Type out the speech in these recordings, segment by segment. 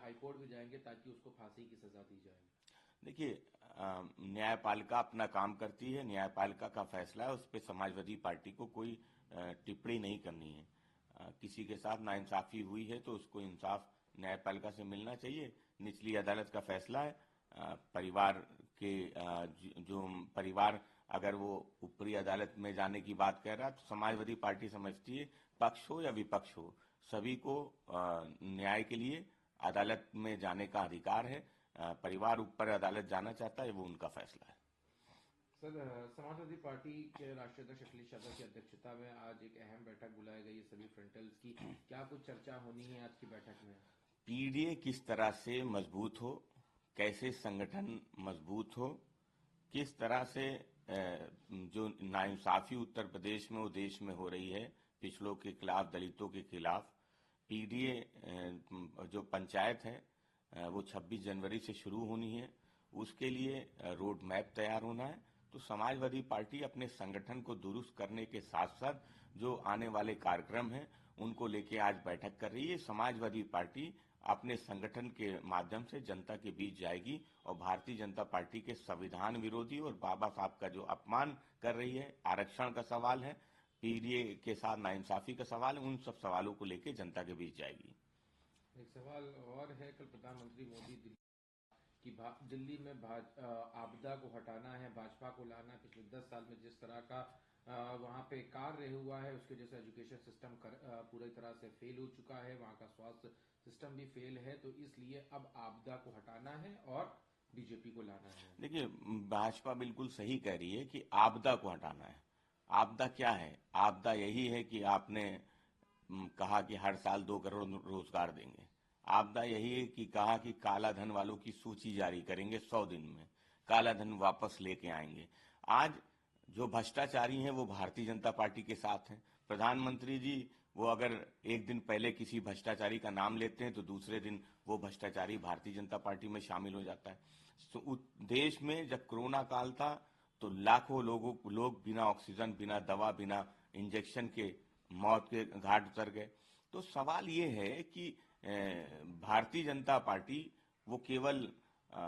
High court भी जाएंगे ताकि उसको फांसी की सजा दी जाए? देखिए, न्यायपालिका अपना काम करती है, न्यायपालिका का फैसला है, उस पर समाजवादी पार्टी को कोई टिप्पणी नहीं करनी है। किसी के साथ नाइंसाफी हुई है तो उसको इंसाफ न्यायपालिका से मिलना चाहिए। निचली अदालत का फैसला है। परिवार के जो परिवार अगर वो ऊपरी अदालत में जाने की बात कह रहा है तो समाजवादी पार्टी समझती है पक्ष हो या विपक्ष हो, सभी को न्याय के लिए अदालत में जाने का अधिकार है। परिवार ऊपर अदालत जाना चाहता है, वो उनका फैसला है। सर, समाजवादी पार्टी के राष्ट्रीय अध्यक्ष अखिलेश यादव की अध्यक्षता में आज एक अहम बैठक बुलाई गई है सभी फ्रंटल्स की। क्या कुछ चर्चा होनी है आज की बैठक में? पीडीए किस तरह से मजबूत हो, कैसे संगठन मजबूत हो, किस तरह से जो नाइंसाफी उत्तर प्रदेश में वो देश में हो रही है, पिछड़ों के खिलाफ, दलितों के खिलाफ, पीडीए जो पंचायत है वो 26 जनवरी से शुरू होनी है। उसके लिए रोड मैप तैयार होना है। तो समाजवादी पार्टी अपने संगठन को दुरुस्त करने के साथ साथ जो आने वाले कार्यक्रम हैं उनको लेके आज बैठक कर रही है। समाजवादी पार्टी अपने संगठन के माध्यम से जनता के बीच जाएगी और भारतीय जनता पार्टी के संविधान विरोधी और बाबा साहब का जो अपमान कर रही है, आरक्षण का सवाल है, पीडीए के साथ नाइंसाफी का सवाल है, उन सब सवालों को लेकर जनता के बीच जाएगी। एक सवाल और है, कल प्रधानमंत्री मोदी दिल्ली में आपदा को हटाना है, भाजपा को लाना है। पिछले 10 साल में जिस तरह का वहाँ पे कार्य हुआ है उसके जैसे एजुकेशन सिस्टम पूरी तरह से फेल हो चुका है, वहाँ का स्वास्थ्य सिस्टम भी फेल है, तो इसलिए अब आपदा को हटाना है और बीजेपी को लाना है। देखिए, भाजपा बिल्कुल सही कह रही है कि आपदा को हटाना है। आपदा क्या है? आपदा यही है कि आपने कहा कि हर साल 2 करोड़ रोजगार देंगे। आपदा यही है कि कहा कि काला धन वालों की सूची जारी करेंगे 100 दिन में, काला धन वापस लेके आएंगे। आज जो भ्रष्टाचारी हैं वो भारतीय जनता पार्टी के साथ हैं। प्रधानमंत्री जी वो अगर एक दिन पहले किसी भ्रष्टाचारी का नाम लेते हैं तो दूसरे दिन वो भ्रष्टाचारी भारतीय जनता पार्टी में शामिल हो जाता है। तो देश में जब कोरोना काल था तो लाखों लोग बिना ऑक्सीजन, बिना दवा, बिना इंजेक्शन के मौत के घाट उतर गए। तो सवाल ये है कि भारतीय जनता पार्टी वो केवल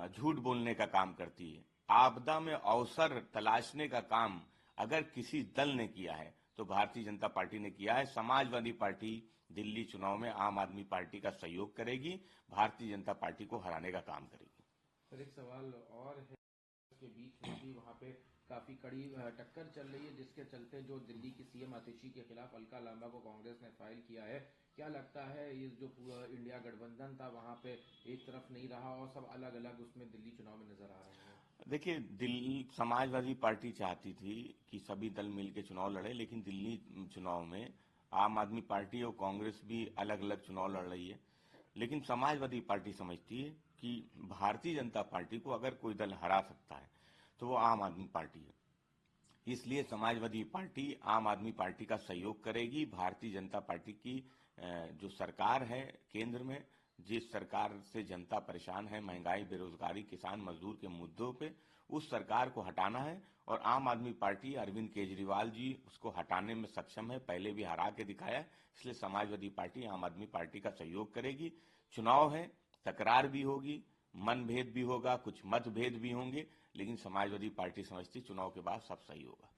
झूठ बोलने का काम करती है। आपदा में अवसर तलाशने का काम अगर किसी दल ने किया है तो भारतीय जनता पार्टी ने किया है। समाजवादी पार्टी दिल्ली चुनाव में आम आदमी पार्टी का सहयोग करेगी, भारतीय जनता पार्टी को हराने का काम करेगी। सर, एक सवाल और है, के बीच में भी वहाँ पे काफी कड़ी टक्कर चल रही है, जिसके चलते जो दिल्ली की सीएम आतिशी के खिलाफ अलका लांबा को कांग्रेस ने फाइल किया है। क्या लगता है ये जो पूरा इंडिया गठबंधन था वहाँ पे एक तरफ नहीं रहा और सब अलग अलग उसमें दिल्ली चुनाव में नजर आ रहे हैं? देखिए, दिल्ली समाजवादी पार्टी चाहती थी कि सभी दल मिलकर चुनाव लड़े, लेकिन दिल्ली चुनाव में आम आदमी पार्टी और कांग्रेस भी अलग अलग चुनाव लड़ रही है। लेकिन समाजवादी पार्टी समझती है कि भारतीय जनता पार्टी को अगर कोई दल हरा सकता है तो वो आम आदमी पार्टी है। इसलिए समाजवादी पार्टी आम आदमी पार्टी का सहयोग करेगी। भारतीय जनता पार्टी की जो सरकार है केंद्र में, जिस सरकार से जनता परेशान है, महंगाई, बेरोजगारी, किसान मजदूर के मुद्दों पे, उस सरकार को हटाना है। और आम आदमी पार्टी, अरविंद केजरीवाल जी उसको हटाने में सक्षम है, पहले भी हरा के दिखाया है। इसलिए समाजवादी पार्टी आम आदमी पार्टी का सहयोग करेगी। चुनाव है, तकरार भी होगी, मनभेद भी होगा, कुछ मतभेद भी होंगे, लेकिन समाजवादी पार्टी समझती चुनाव के बाद सब सही होगा।